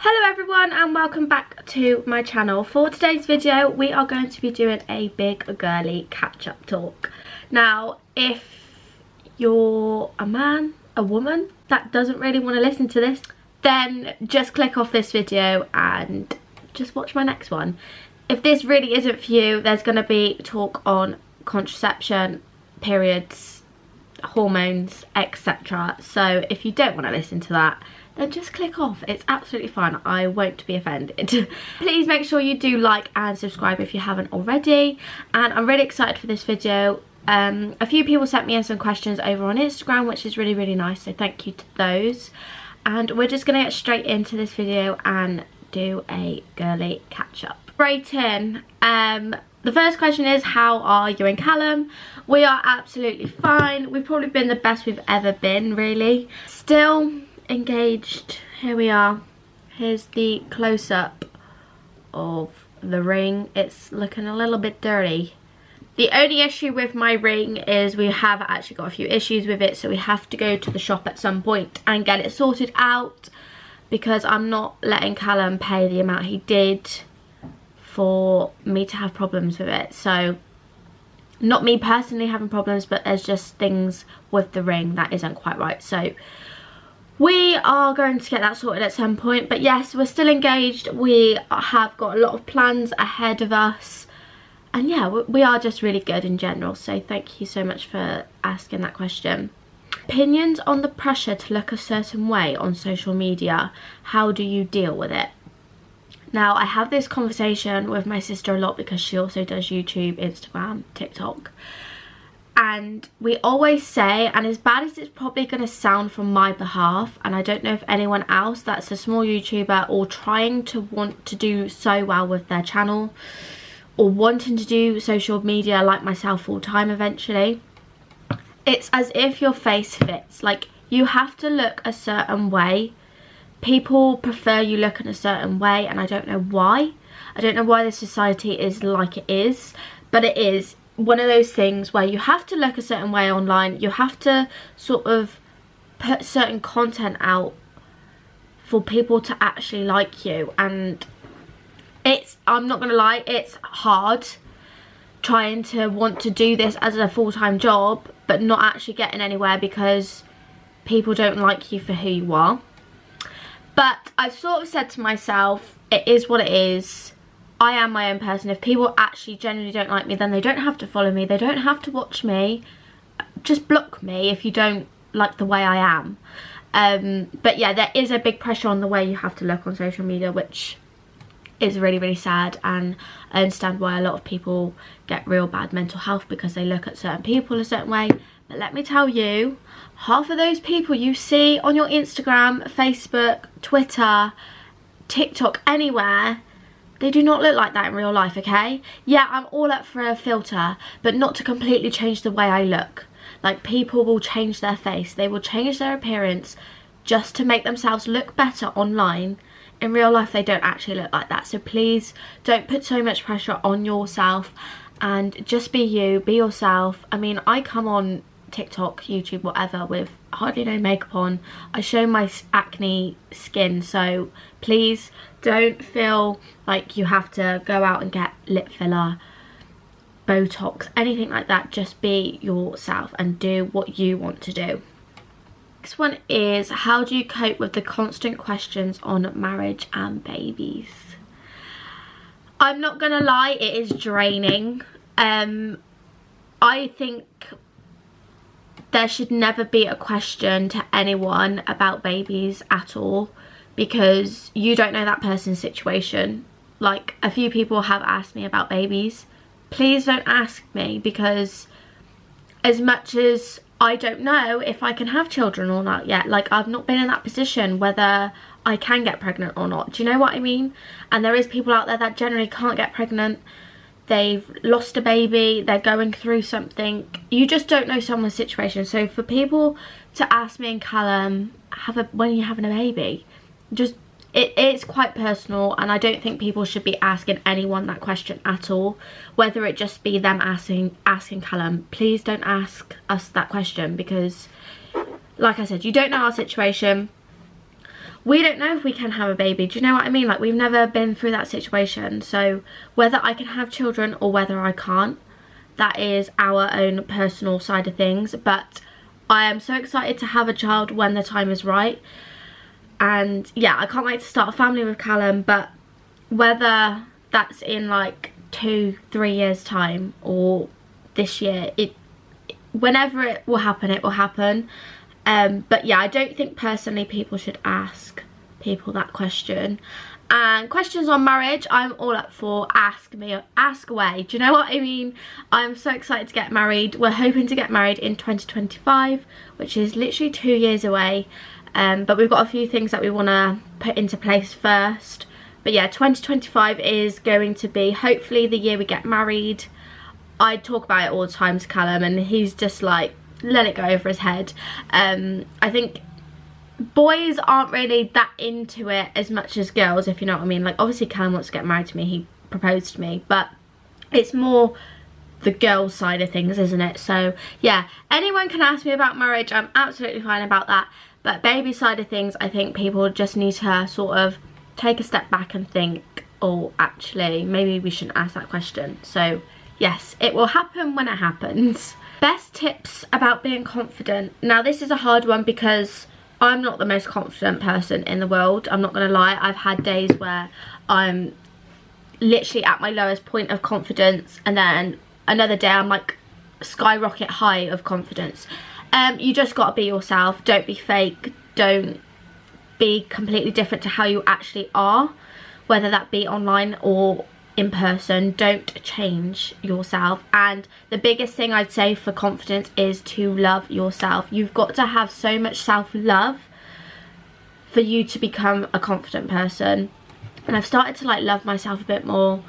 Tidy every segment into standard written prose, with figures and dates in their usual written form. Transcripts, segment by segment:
Hello everyone and welcome back to my channel. For today's video we are going to be doing a big girly catch-up talk. Now if you're a man, a woman that doesn't really want to listen to this, then just click off this video and just watch my next one. If this really isn't for you, there's going to be talk on contraception, periods, hormones, etc. So if you don't want to listen to that, then just click off. It's absolutely fine. I won't be offended. Please make sure you do like and subscribe if you haven't already. And I'm really excited for this video. A few people sent me in some questions over on Instagram, which is really nice, so thank you to those. And we're just gonna get straight into this video and do a girly catch up. Right in. The first question is, how are you and Callum? We are absolutely fine. We've probably been the best we've ever been, really. Still engaged. Here we are. Here's the close-up of the ring. It's looking a little bit dirty. The only issue with my ring is we have actually got a few issues with it, so we have to go to the shop at some point and get it sorted out, because I'm not letting Callum pay the amount he did for me to have problems with it. So not me personally having problems, but there's just things with the ring that isn't quite right. So we are going to get that sorted at some point. But yes, we're still engaged. We have got a lot of plans ahead of us. And yeah, we are just really good in general. So thank you so much for asking that question. Opinions on the pressure to look a certain way on social media. How do you deal with it? Now, I have this conversation with my sister a lot because she also does YouTube, Instagram, TikTok. And we always say, and as bad as it's probably going to sound from my behalf, and I don't know if anyone else that's a small YouTuber or trying to want to do so well with their channel or wanting to do social media like myself full time eventually, it's as if your face fits. Like, you have to look a certain way. People prefer you look in a certain way, and I don't know why. I don't know why this society is like it is, but it is one of those things where you have to look a certain way online. You have to sort of put certain content out for people to actually like you, and it's, I'm not gonna lie, it's hard trying to want to do this as a full-time job but not actually getting anywhere because people don't like you for who you are. But I've sort of said to myself, it is what it is. I am my own person. If people actually genuinely don't like me, then they don't have to follow me. They don't have to watch me. Just block me if you don't like the way I am. But yeah, there is a big pressure on the way you have to look on social media, which is really sad. And I understand why a lot of people get real bad mental health because they look at certain people a certain way. But let me tell you, half of those people you see on your Instagram, Facebook, Twitter, TikTok, anywhere, they do not look like that in real life, okay? Yeah, I'm all up for a filter, but not to completely change the way I look. Like, people will change their face, they will change their appearance just to make themselves look better online. In real life, they don't actually look like that. So please don't put so much pressure on yourself and just be you, be yourself. I mean, I come on TikTok, YouTube, whatever, with hardly no makeup on. I show my acne skin, so please don't feel like you have to go out and get lip filler, Botox, anything like that. Just be yourself and do what you want to do. Next one is, how do you cope with the constant questions on marriage and babies? I'm not gonna lie, it is draining. I think there should never be a question to anyone about babies at all, because you don't know that person's situation. Like, a few people have asked me about babies. Please don't ask me, because as much as I don't know if I can have children or not yet, like, I've not been in that position whether I can get pregnant or not. Do you know what I mean? And there is people out there that generally can't get pregnant. They've lost a baby, they're going through something. You just don't know someone's situation. So for people to ask me and Callum, when are you having a baby? Just, it's quite personal, and I don't think people should be asking anyone that question at all. Whether it just be them asking Callum, please don't ask us that question, because like I said, you don't know our situation. we don't know if we can have a baby. Do you know what I mean? Like, we've never been through that situation. So whether I can have children or whether I can't, that is our own personal side of things. But I am so excited to have a child when the time is right. And yeah, I can't wait to start a family with Callum. But whether that's in like 2-3 years time or this year, whenever it will happen, it will happen. But yeah, I don't think personally people should ask people that question. And questions on marriage, I'm all up for. Ask me, ask away. Do you know what I mean? I'm so excited to get married. We're hoping to get married in 2025, which is literally 2 years away. But we've got a few things that we want to put into place first. But yeah, 2025 is going to be hopefully the year we get married. I talk about it all the time to Callum, and he's just like, let it go over his head. I think boys aren't really that into it as much as girls, if you know what I mean. Like, obviously Callum wants to get married to me, he proposed to me, but it's more the girl side of things, isn't it? So yeah, anyone can ask me about marriage, I'm absolutely fine about that. But baby side of things, I think people just need to sort of take a step back and think, oh, actually maybe we shouldn't ask that question. So yes, it will happen when it happens. Best tips about being confident. Now this is a hard one because I'm not the most confident person in the world. I'm not gonna lie. I've had days where I'm literally at my lowest point of confidence, and then another day I'm like skyrocket high of confidence. You just gotta be yourself. Don't be fake. Don't be completely different to how you actually are, whether that be online or in person. Don't change yourself. And the biggest thing I'd say for confidence is to love yourself. You've got to have so much self-love for you to become a confident person. And I've started to like love myself a bit more,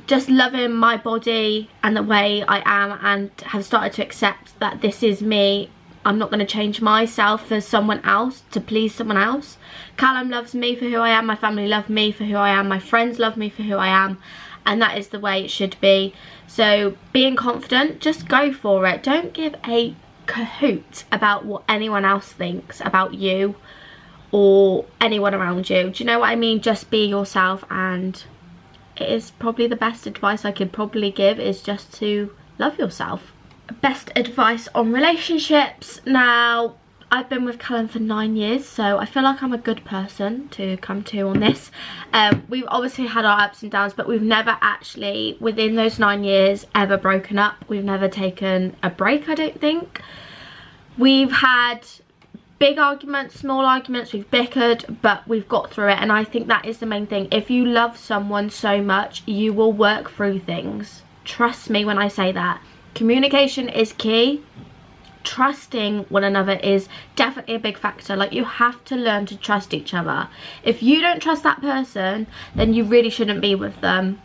just loving my body and the way I am, and have started to accept that this is me. I'm not going to change myself for someone else, to please someone else. Callum loves me for who I am. My family love me for who I am. My friends love me for who I am. And that is the way it should be. So being confident, just go for it. Don't give a cahoot about what anyone else thinks about you or anyone around you. Do you know what I mean? Just be yourself. And it is probably the best advice I could probably give, is just to love yourself. Best advice on relationships. Now, I've been with Callum for 9 years, so I feel like I'm a good person to come to on this. We've obviously had our ups and downs, but we've never actually, within those 9 years, ever broken up. We've never taken a break, I don't think. We've had big arguments, small arguments, we've bickered, but we've got through it. And I think that is the main thing. If you love someone so much, you will work through things. Trust me when I say that. Communication is key. Trusting one another is definitely a big factor. Like, you have to learn to trust each other. If you don't trust that person, then you really shouldn't be with them.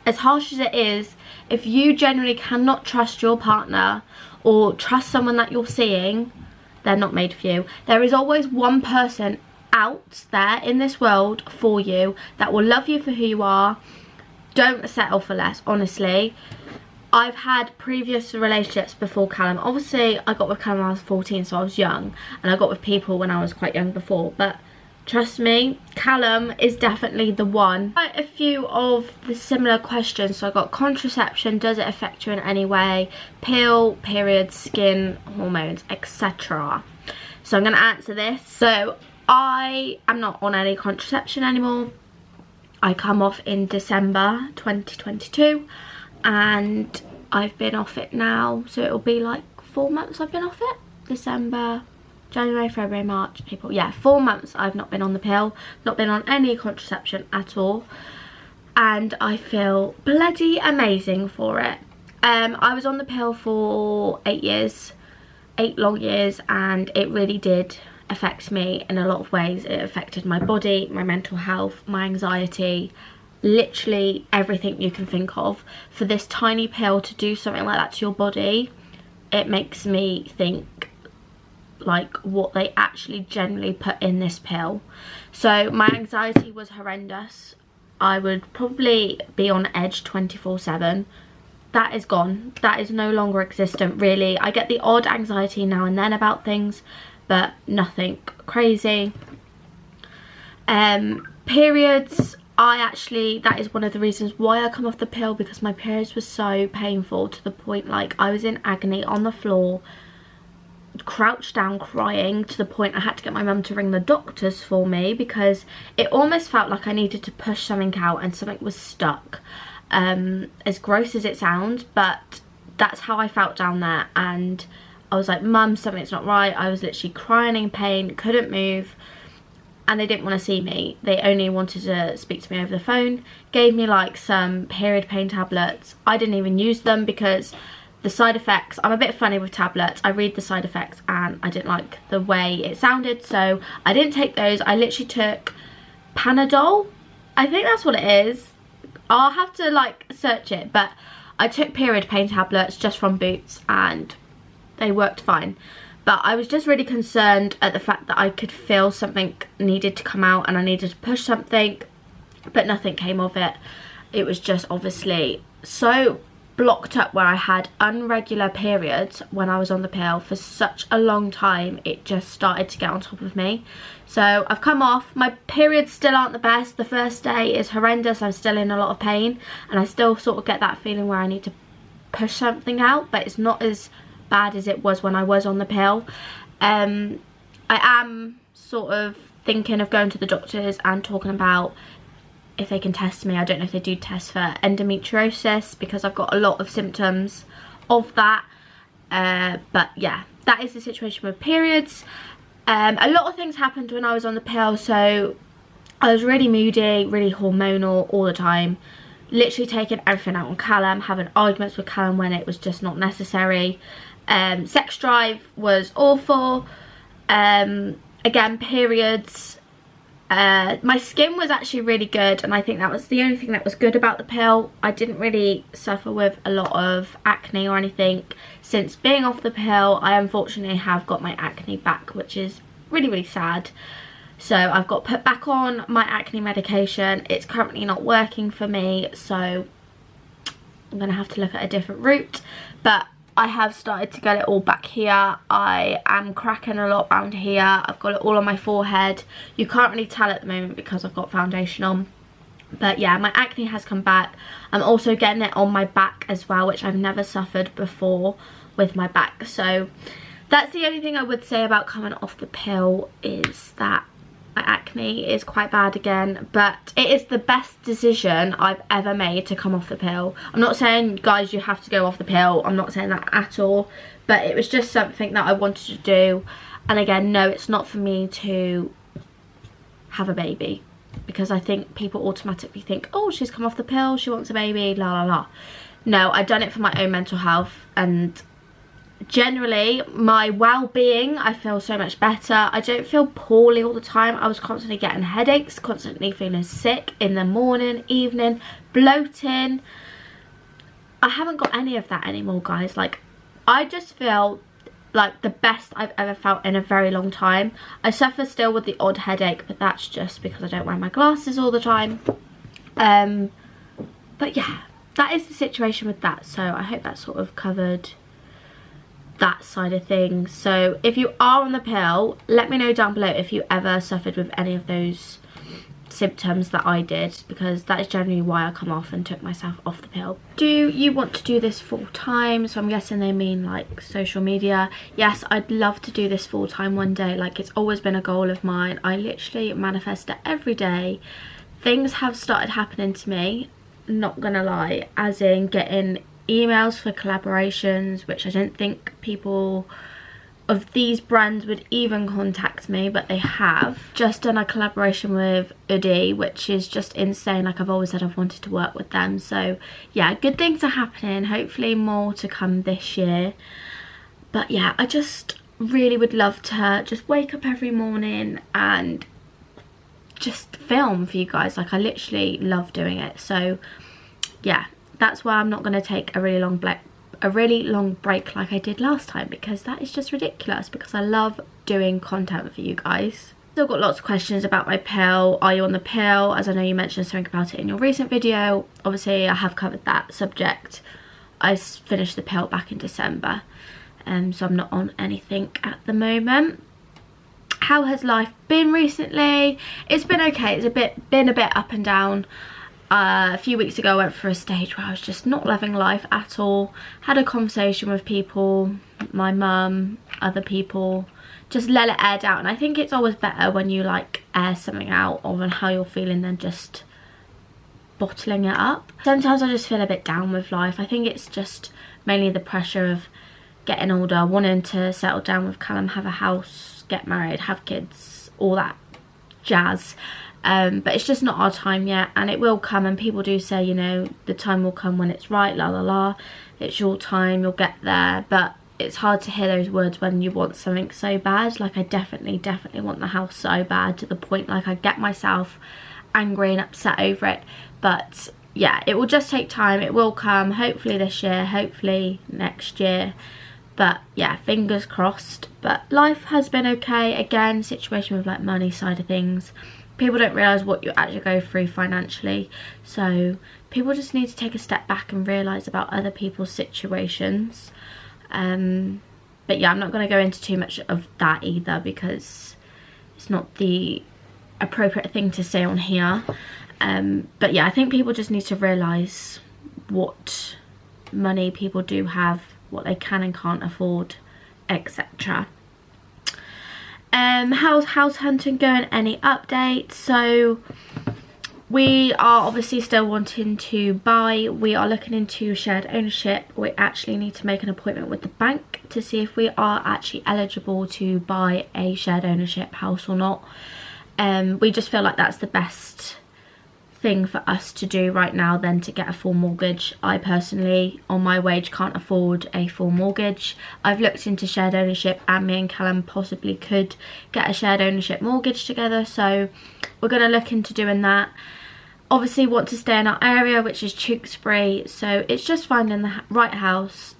As harsh as it is, if you generally cannot trust your partner or trust someone that you're seeing, they're not made for you. There is always one person out there in this world for you that will love you for who you are. Don't settle for less, honestly. I've had previous relationships before Callum. Obviously, I got with Callum when I was 14, so I was young. And I got with people when I was quite young before. But trust me, Callum is definitely the one. Quite a few of the similar questions. So I got contraception, does it affect you in any way? Pill, periods, skin, hormones, etc. So I'm going to answer this. So I am not on any contraception anymore. I come off in December 2022. And I've been off it now, so it'll be like 4 months I've been off it. December, January, February, March, April. Yeah, 4 months I've not been on the pill, not been on any contraception at all. And I feel bloody amazing for it. I was on the pill for 8 years, 8 long years, and it really did affect me in a lot of ways. It affected my body, my mental health, my anxiety, literally everything you can think of. For this tiny pill to do something like that to your body, it makes me think like what they actually generally put in this pill. So my anxiety was horrendous. I would probably be on edge 24/7. That is gone. That is no longer existent, really. I get the odd anxiety now and then about things, but nothing crazy. Periods, that is one of the reasons why I come off the pill, because my periods were so painful to the point like I was in agony on the floor, crouched down crying, to the point I had to get my mum to ring the doctors for me, because it almost felt like I needed to push something out and something was stuck. As gross as it sounds, but that's how I felt down there. And I was like, Mum, something's not right. I was literally crying in pain, couldn't move, and they didn't want to see me. They only wanted to speak to me over the phone. Gave me like some period pain tablets. I didn't even use them because the side effects, I'm a bit funny with tablets. I read the side effects and I didn't like the way it sounded, so I didn't take those. I literally took Panadol. I think that's what it is. I'll have to like search it, but I took period pain tablets just from Boots and they worked fine. But I was just really concerned at the fact that I could feel something needed to come out and I needed to push something, but nothing came of it. It was just obviously so blocked up where I had irregular periods when I was on the pill for such a long time. It just started to get on top of me. So I've come off. My periods still aren't the best. The first day is horrendous. I'm still in a lot of pain and I still sort of get that feeling where I need to push something out, but it's not as bad as it was when I was on the pill. I am sort of thinking of going to the doctors and talking about if they can test me. I don't know if they do test for endometriosis because I've got a lot of symptoms of that. But yeah, that is the situation with periods. A lot of things happened when I was on the pill, so I was really moody, really hormonal all the time, literally taking everything out on Callum, having arguments with Callum when it was just not necessary. Sex drive was awful. Again, periods. My skin was actually really good, and I think that was the only thing that was good about the pill. I didn't really suffer with a lot of acne or anything since being off the pill. I unfortunately have got my acne back, which is really, really sad. So I've got put back on my acne medication. It's currently not working for me, so I'm gonna have to look at a different route, but I have started to get it all back here. I am cracking a lot around here. I've got it all on my forehead. You can't really tell at the moment because I've got foundation on. But yeah, my acne has come back. I'm also getting it on my back as well, which I've never suffered before with my back. So that's the only thing I would say about coming off the pill, is that my acne is quite bad again, but it is the best decision I've ever made to come off the pill. I'm not saying, guys, you have to go off the pill. I'm not saying that at all, but it was just something that I wanted to do. And again, no, it's not for me to have a baby, because I think people automatically think, oh, she's come off the pill, she wants a baby, la la la. No, I've done it for my own mental health, and generally my well-being, I feel so much better. I don't feel poorly all the time. I was constantly getting headaches, constantly feeling sick in the morning, evening, bloating. I haven't got any of that anymore, guys. Like, I just feel like the best I've ever felt in a very long time. I suffer still with the odd headache, but that's just because I don't wear my glasses all the time. But yeah, that is the situation with that. So I hope that sort of covered that side of things. So if you are on the pill, let me know down below if you ever suffered with any of those symptoms that I did, because that is generally why I come off and took myself off the pill. Do you want to do this full time? So I'm guessing they mean like social media. Yes, I'd love to do this full time one day. Like, it's always been a goal of mine. I literally manifest it every day. Things have started happening to me, not gonna lie, as in getting emails for collaborations, which I don't think people of these brands would even contact me, but they have. Just done a collaboration with OVERDUE, which is just insane. Like, I've always said I've wanted to work with them. So yeah, good things are happening, hopefully more to come this year. But yeah, I just really would love to just wake up every morning and just film for you guys. Like, I literally love doing it. So yeah, that's why I'm not going to take a really long break like I did last time, because that is just ridiculous, because I love doing content for you guys. Still got lots of questions about my pill. Are you on the pill? As I know you mentioned something about it in your recent video. Obviously I have covered that subject. I finished the pill back in December, so I'm not on anything at the moment. how has life been recently? It's been okay. It's been a bit up and down. A few weeks ago I went through a stage where I was just not loving life at all. Had a conversation with people, my mum, other people, just let it air out. And I think it's always better when you like air something out on how you're feeling than just bottling it up. Sometimes I just feel a bit down with life. I think it's just mainly the pressure of getting older, wanting to settle down with Callum, have a house, get married, have kids, all that jazz. But it's just not our time yet, and it will come. And people do say, you know, the time will come when it's right, la la la, it's your time, you'll get there. But it's hard to hear those words when you want something so bad. Like, I definitely want the house so bad, to the point like I get myself angry and upset over it. But yeah, it will just take time. It will come, hopefully this year, hopefully next year. But yeah, fingers crossed. But life has been okay. Again, situation with like money side of things, people don't realise what you actually go through financially. So people just need to take a step back and realise about other people's situations. But yeah, I'm not going to go into too much of that either, because it's not the appropriate thing to say on here. But yeah, I think people just need to realise what money people do have, what they can and can't afford, etc. How's house hunting going? Any updates? So we are obviously still wanting to buy. We are looking into shared ownership. We actually need to make an appointment with the bank to see if we are actually eligible to buy a shared ownership house or not. We just feel like that's the best thing for us to do right now than to get a full mortgage. I personally, on my wage, can't afford a full mortgage. I've looked into shared ownership, and me and Callum possibly could get a shared ownership mortgage together, so we're going to look into doing that. Obviously want to stay in our area, which is Tewkesbury, so it's just finding the right house,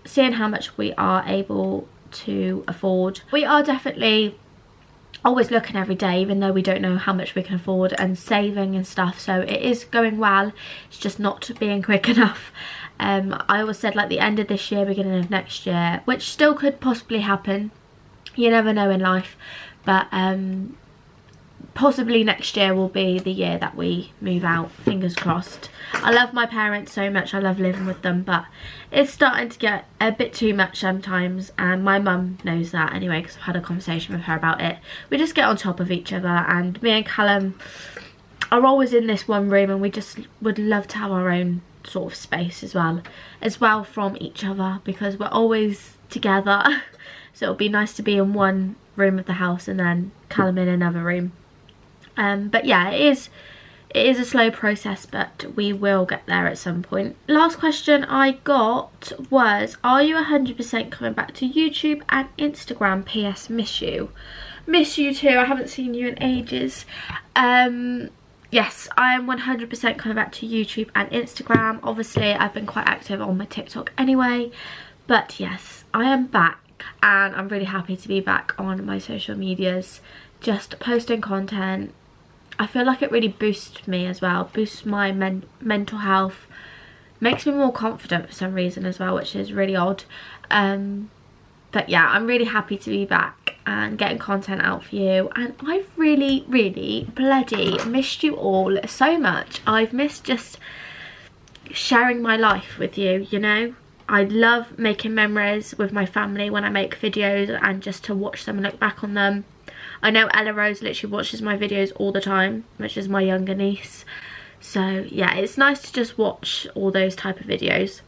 seeing how much we are able to afford. We are definitely always looking every day, even though we don't know how much we can afford, and saving and stuff, so it is going well. It's just not being quick enough. I always said like the end of this year, beginning of next year, which still could possibly happen. You never know in life, but possibly next year will be the year that we move out, fingers crossed. I love my parents so much, I love living with them, but it's starting to get a bit too much sometimes, and my mum knows that anyway, because I've had a conversation with her about it. We just get on top of each other, and me and Callum are always in this one room, and we just would love to have our own sort of space as well from each other, because we're always together. So it'll be nice to be in one room of the house and then Callum in another room. But yeah, it is a slow process, but we will get there at some point. Last question I got was, are you 100% coming back to YouTube and Instagram? PS, miss you. Miss you too, I haven't seen you in ages. Yes, I am 100% coming back to YouTube and Instagram. Obviously, I've been quite active on my TikTok anyway, but yes, I am back, and I'm really happy to be back on my social medias, just posting content. I feel like it really boosts me as well, boosts my mental health, makes me more confident for some reason as well, which is really odd. But yeah, I'm really happy to be back and getting content out for you, and I've really bloody missed you all so much. I've missed just sharing my life with you, you know. I love making memories with my family when I make videos, and just to watch them and look back on them. I know Ella Rose literally watches my videos all the time, which is my younger niece. So yeah, it's nice to just watch all those type of videos.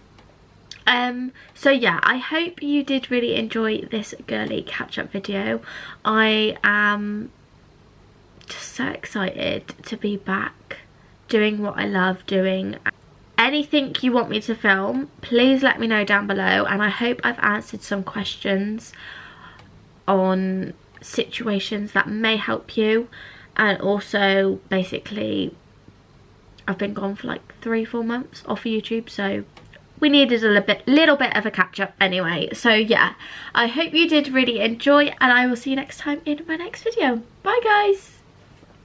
So yeah, I hope you did really enjoy this girly catch-up video. I am just so excited to be back doing what I love doing. Anything you want me to film, please let me know down below, and I hope I've answered some questions on situations that may help you. And also, basically, I've been gone for like 3-4 months off of YouTube, so we needed a little bit of a catch up anyway. So yeah, I hope you did really enjoy, and I will see you next time in my next video. Bye guys.